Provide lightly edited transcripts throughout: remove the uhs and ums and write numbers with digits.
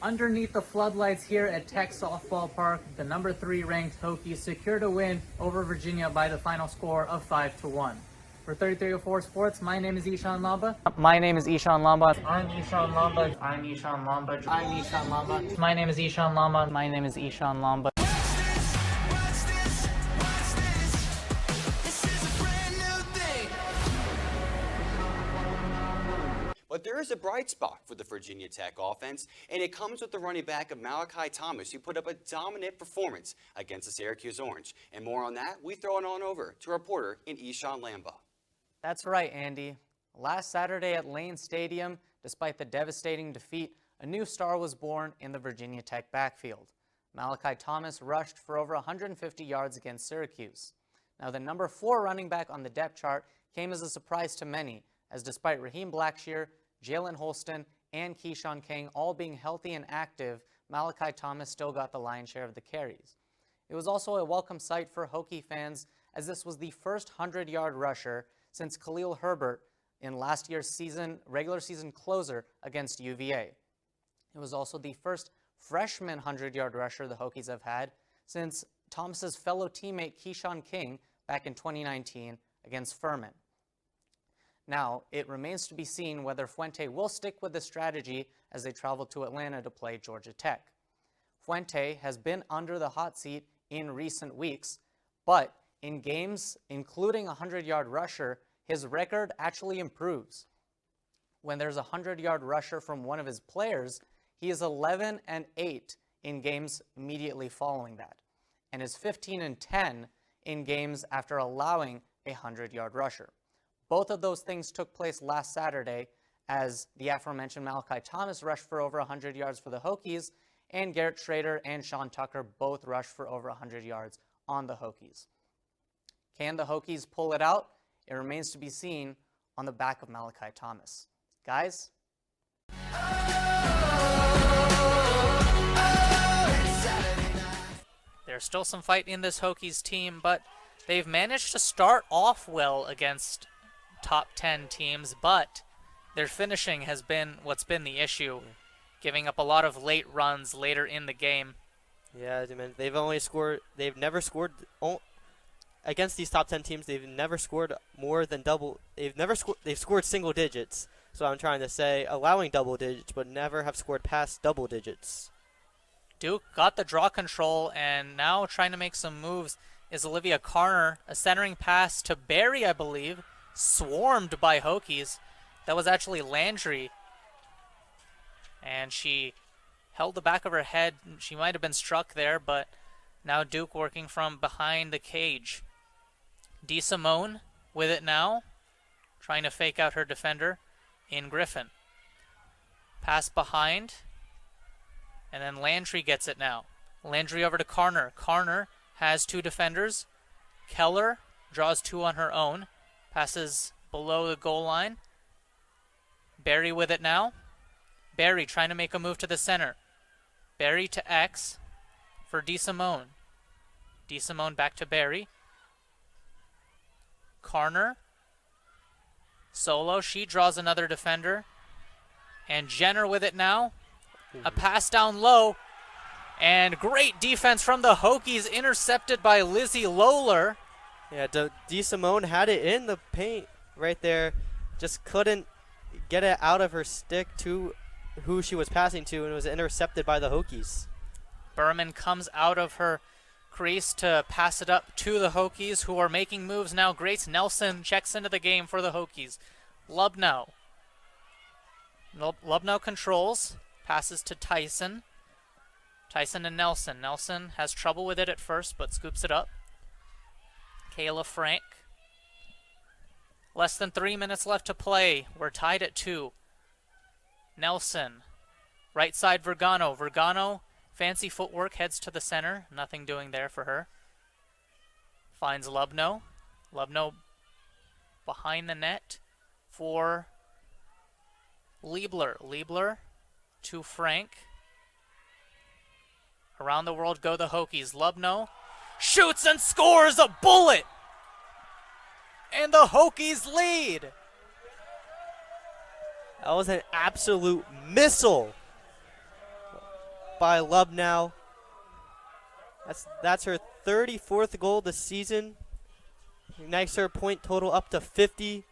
Underneath the floodlights here at Tech Softball Park, the number 3 ranked Hokies secured a win over Virginia by the final score of 5-1. For 3304 Sports, my name is Ishan Lamba. My name is Ishan Lamba. I'm Ishan Lamba. I'm Ishan Lamba. I'm Ishan Lamba. My name is Ishan Lamba. My name is Ishan Lamba. But there is a bright spot for the Virginia Tech offense, and it comes with the running back of Malachi Thomas, who put up a dominant performance against the Syracuse Orange. And more on that, we throw it on over to reporter in Ishan Lamba. That's right, Andy. Last Saturday at Lane Stadium, despite the devastating defeat, a new star was born in the Virginia Tech backfield. Malachi Thomas rushed for over 150 yards against Syracuse. Now, the number 4 running back on the depth chart came as a surprise to many, as despite Raheem Blackshear, Jalen Holston, and Keyshawn King all being healthy and active, Malachi Thomas still got the lion's share of the carries. It was also a welcome sight for Hokie fans, as this was the first 100-yard rusher since Khalil Herbert in last year's regular season closer against UVA. It was also the first freshman 100-yard rusher the Hokies have had since Thomas's fellow teammate Keyshawn King back in 2019 against Furman. Now, it remains to be seen whether Fuente will stick with this strategy as they travel to Atlanta to play Georgia Tech. Fuente has been under the hot seat in recent weeks, but in games including a 100-yard rusher, his record actually improves. When there's a 100-yard rusher from one of his players, he is 11-8 in games immediately following that, and is 15-10 in games after allowing a 100-yard rusher. Both of those things took place last Saturday as the aforementioned Malachi Thomas rushed for over 100 yards for the Hokies, and Garrett Schrader and Sean Tucker both rushed for over 100 yards on the Hokies. Can the Hokies pull it out? It remains to be seen on the back of Malachi Thomas. Guys? There's still some fight in this Hokies team, but they've managed to start off well against top 10 teams, but their finishing has been what's been the issue, giving up a lot of late runs later in the game. Yeah, I mean, they've never scored against these top 10 teams. They've never scored more than double. They've scored single digits. So I'm trying to say allowing double digits, but never have scored past double digits. Duke got the draw control and now trying to make some moves is Olivia Carner, a centering pass to Barry, I believe, swarmed by Hokies. That was actually Landry. And she held the back of her head. She might have been struck there, but now Duke working from behind the cage. DeSimone with it now, trying to fake out her defender in Griffin. Pass behind, and then Landry gets it now. Landry over to Carner. Carner has 2 defenders. Keller draws 2 on her own. Passes below the goal line. Barry with it now. Barry trying to make a move to the center. Barry to X for DeSimone. DeSimone back to Barry. Carner. Solo, she draws another defender. And Jenner with it now. A pass down low. And great defense from the Hokies, intercepted by Lizzie Lohler. Yeah, DeSimone had it in the paint right there. Just couldn't get it out of her stick to who she was passing to, and it was intercepted by the Hokies. Berman comes out of her crease to pass it up to the Hokies, who are making moves now. Grace Nelson checks into the game for the Hokies. Lubnow controls, passes to Tyson. Tyson and Nelson. Nelson has trouble with it at first, but scoops it up. Kayla Frank. Less than 3 minutes left to play. We're tied at 2. Nelson. Right side Vergano. Vergano, fancy footwork, heads to the center. Nothing doing there for her. Finds Lubnow. Lubnow behind the net for Liebler. Liebler to Frank. Around the world go the Hokies. Lubnow shoots and scores a bullet! And the Hokies lead! That was an absolute missile. by Lubnow. That's her 34th goal this season. Ignites her point total up to 50.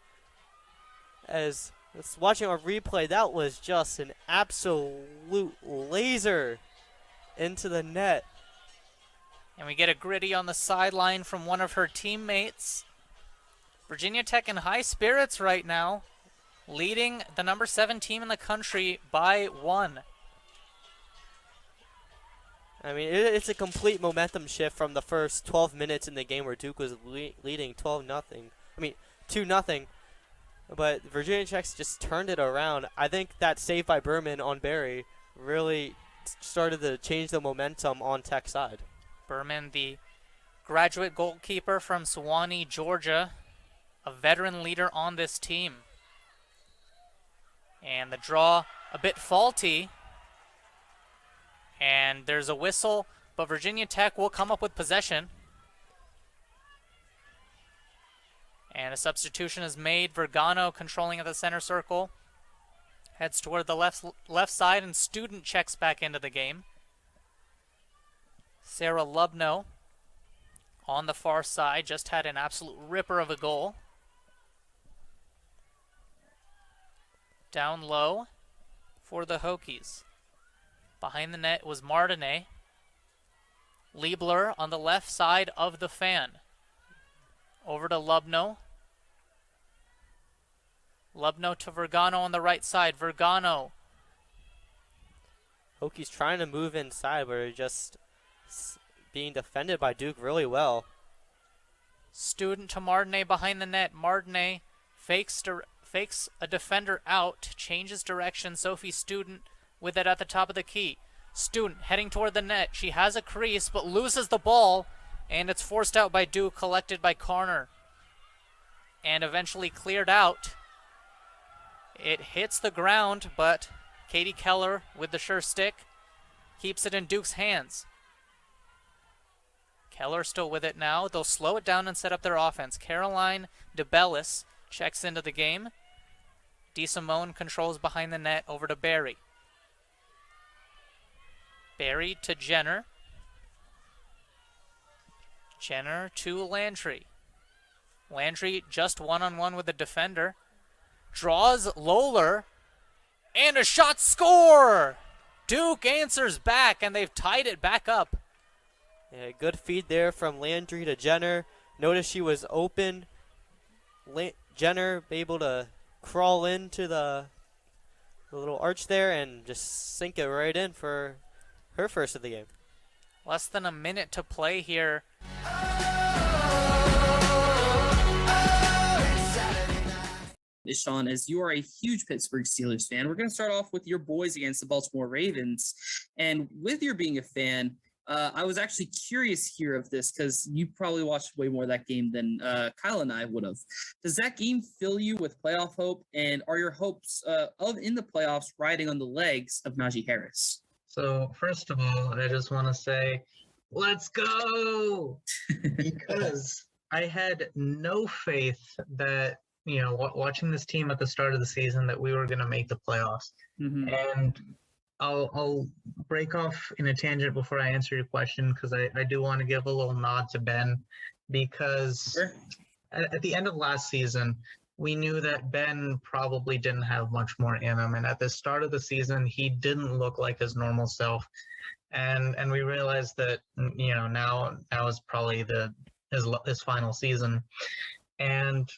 As watching our replay, that was just an absolute laser into the net. And we get a gritty on the sideline from one of her teammates. Virginia Tech in high spirits right now, leading the number 7 team in the country by 1. I mean, it's a complete momentum shift from the first 12 minutes in the game where Duke was leading 12-0. I mean, 2-0. But Virginia Tech just turned it around. I think that save by Berman on Barry really started to change the momentum on Tech's side. Berman, the graduate goalkeeper from Sewanee, Georgia, a veteran leader on this team. And the draw a bit faulty. And there's a whistle, but Virginia Tech will come up with possession. And a substitution is made. Vergano controlling at the center circle. Heads toward the left side, and Student checks back into the game. Sarah Lubnow on the far side just had an absolute ripper of a goal. Down low for the Hokies. Behind the net was Martinet. Liebler on the left side of the fan. Over to Lubnow. Lubnow to Vergano on the right side. Vergano. Hokies trying to move inside, but are just being defended by Duke really well. Student to Martinet behind the net. Martinet fakes a defender out, changes direction. Sophie Student with it at the top of the key. Student heading toward the net. She has a crease, but loses the ball, and it's forced out by Duke, collected by Carner, and eventually cleared out. It hits the ground, but Katie Keller with the sure stick keeps it in Duke's hands. Keller still with it now. They'll slow it down and set up their offense. Caroline DeBellis checks into the game. DeSimone controls behind the net over to Barry. Barry to Jenner. Jenner to Landry. Landry just one-on-one with the defender. Draws Lohler. And a shot, score! Duke answers back, and they've tied it back up. Yeah, good feed there from Landry to Jenner. Notice she was open. Jenner able to crawl into the little arch there and just sink it right in for her first of the game. Less than a minute to play here. Ishan, as you are a huge Pittsburgh Steelers fan, we're going to start off with your boys against the Baltimore Ravens. And with your being a fan, I was actually curious here of this because you probably watched way more of that game than Kyle and I would have. Does that game fill you with playoff hope? And are your hopes in the playoffs riding on the legs of Najee Harris? So first of all, I just want to say, let's go! Because I had no faith that, watching this team at the start of the season, that we were going to make the playoffs. Mm-hmm. And I'll break off in a tangent before I answer your question, because I do want to give a little nod to Ben, because sure. At the end of last season, we knew that Ben probably didn't have much more in him. And at the start of the season, he didn't look like his normal self. And we realized that, now is probably his final season. And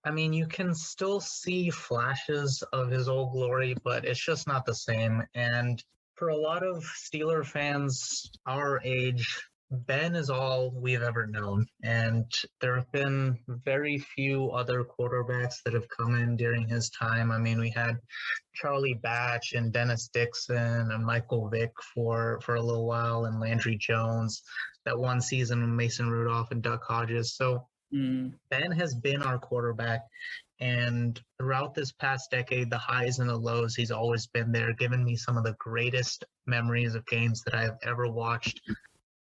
I mean, you can still see flashes of his old glory, but it's just not the same. And for a lot of Steeler fans our age, Ben is all we've ever known. And there have been very few other quarterbacks that have come in during his time. I mean, we had Charlie Batch and Dennis Dixon and Michael Vick for a little while, and Landry Jones, that one season with Mason Rudolph and Duck Hodges. So Ben has been our quarterback, and throughout this past decade, the highs and the lows, he's always been there, giving me some of the greatest memories of games that I've ever watched.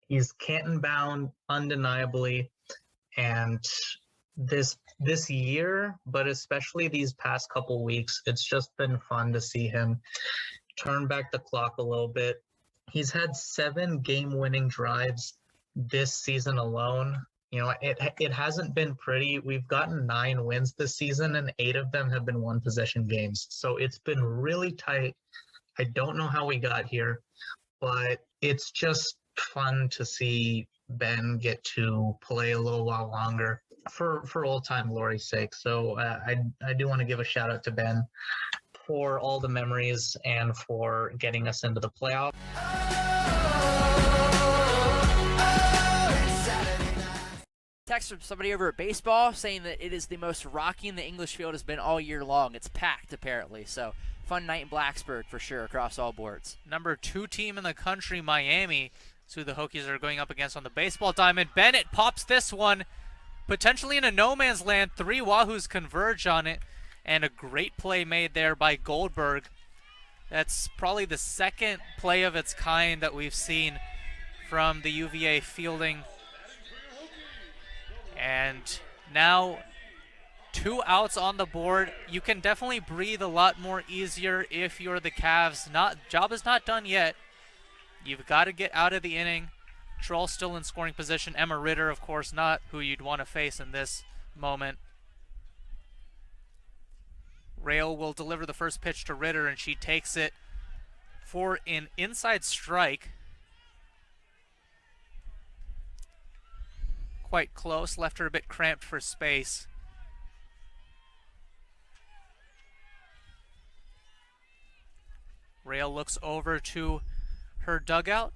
He's Canton bound, undeniably, and this year, but especially these past couple weeks, it's just been fun to see him turn back the clock a little bit. He's had 7 game-winning drives this season alone. You know, it hasn't been pretty. We've gotten 9 wins this season, and 8 of them have been one-possession games. So it's been really tight. I don't know how we got here, but it's just fun to see Ben get to play a little while longer for old-time glory's sake. So I do want to give a shout-out to Ben for all the memories and for getting us into the playoffs. Text from somebody over at baseball saying that it is the most rocking the English field has been all year long. It's packed, apparently. So, fun night in Blacksburg for sure across all boards. Number 2 team in the country, Miami, is who the Hokies are going up against on the baseball diamond. Bennett pops this one, potentially in a no man's land. 3 Wahoos converge on it, and a great play made there by Goldberg. That's probably the second play of its kind that we've seen from the UVA fielding. And now 2 outs on the board. You can definitely breathe a lot more easier if you're the Cavs. Job is not done yet. You've got to get out of the inning. Troll still in scoring position. Emma Ritter, of course, not who you'd want to face in this moment. Rail will deliver the first pitch to Ritter, and she takes it for an inside strike. Quite close, left her a bit cramped for space. Rail looks over to her dugout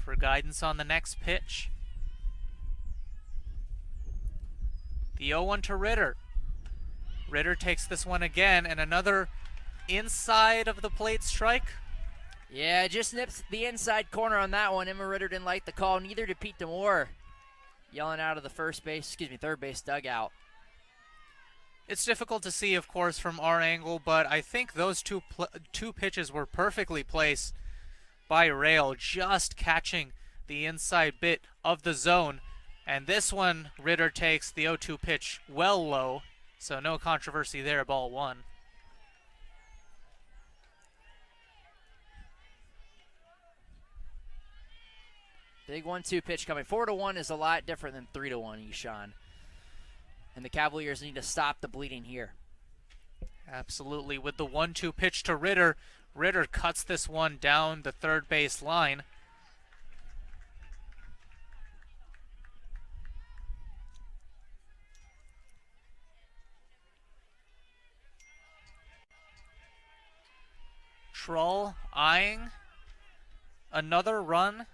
for guidance on the next pitch. The 0-1 to Ritter. Ritter takes this one again, and another inside of the plate strike. Yeah, just nips the inside corner on that one. Emma Ritter didn't like the call, neither did Pete Demore. Yelling out of the third base dugout. It's difficult to see, of course, from our angle, but I think those two pitches were perfectly placed by Rail, just catching the inside bit of the zone. And this one, Ritter takes the 0-2 pitch well low, so no controversy there, ball 1. Big 1-2 pitch coming. 4-1 is a lot different than 3-1, Ishan. And the Cavaliers need to stop the bleeding here. Absolutely. With the 1-2 pitch to Ritter, Ritter cuts this one down the third base line. Troll eyeing another run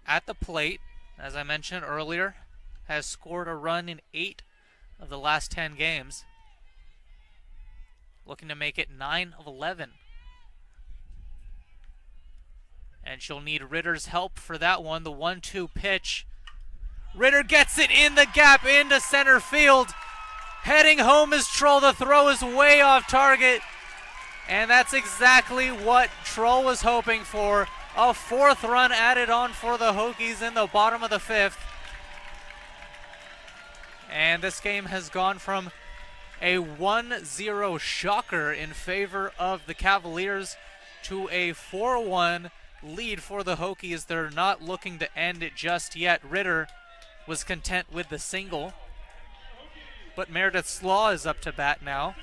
at the plate. As I mentioned earlier, has scored a run in 8 of the last 10 games. Looking to make it 9 of 11. And she'll need Ritter's help for that one. The 1-2 pitch. Ritter gets it in the gap into center field. Heading home is Troll. The throw is way off target. And that's exactly what Troll was hoping for. A 4th run added on for the Hokies in the bottom of the 5th. And this game has gone from a 1-0 shocker in favor of the Cavaliers to a 4-1 lead for the Hokies. They're not looking to end it just yet. Ritter was content with the single. But Meredith Slaw is up to bat now.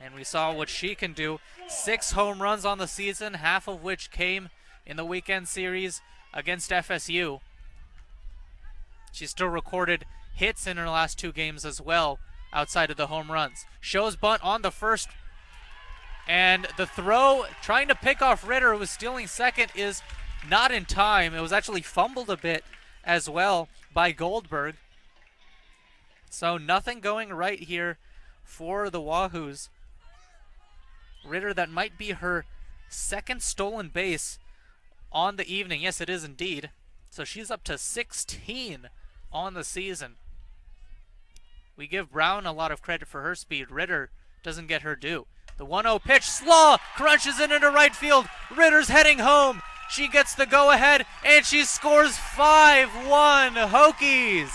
And we saw what she can do. 6 home runs on the season, half of which came in the weekend series against FSU. She still recorded hits in her last 2 games as well, outside of the home runs. Shows bunt on the first, and the throw, trying to pick off Ritter, who was stealing second, is not in time. It was actually fumbled a bit as well by Goldberg. So nothing going right here for the Wahoos. Ritter, that might be her 2nd stolen base on the evening. Yes, it is indeed. So she's up to 16 on the season. We give Brown a lot of credit for her speed. Ritter doesn't get her due. The 1-0 pitch. Slaw crunches it into right field. Ritter's heading home. She gets the go-ahead, and she scores 5-1 Hokies.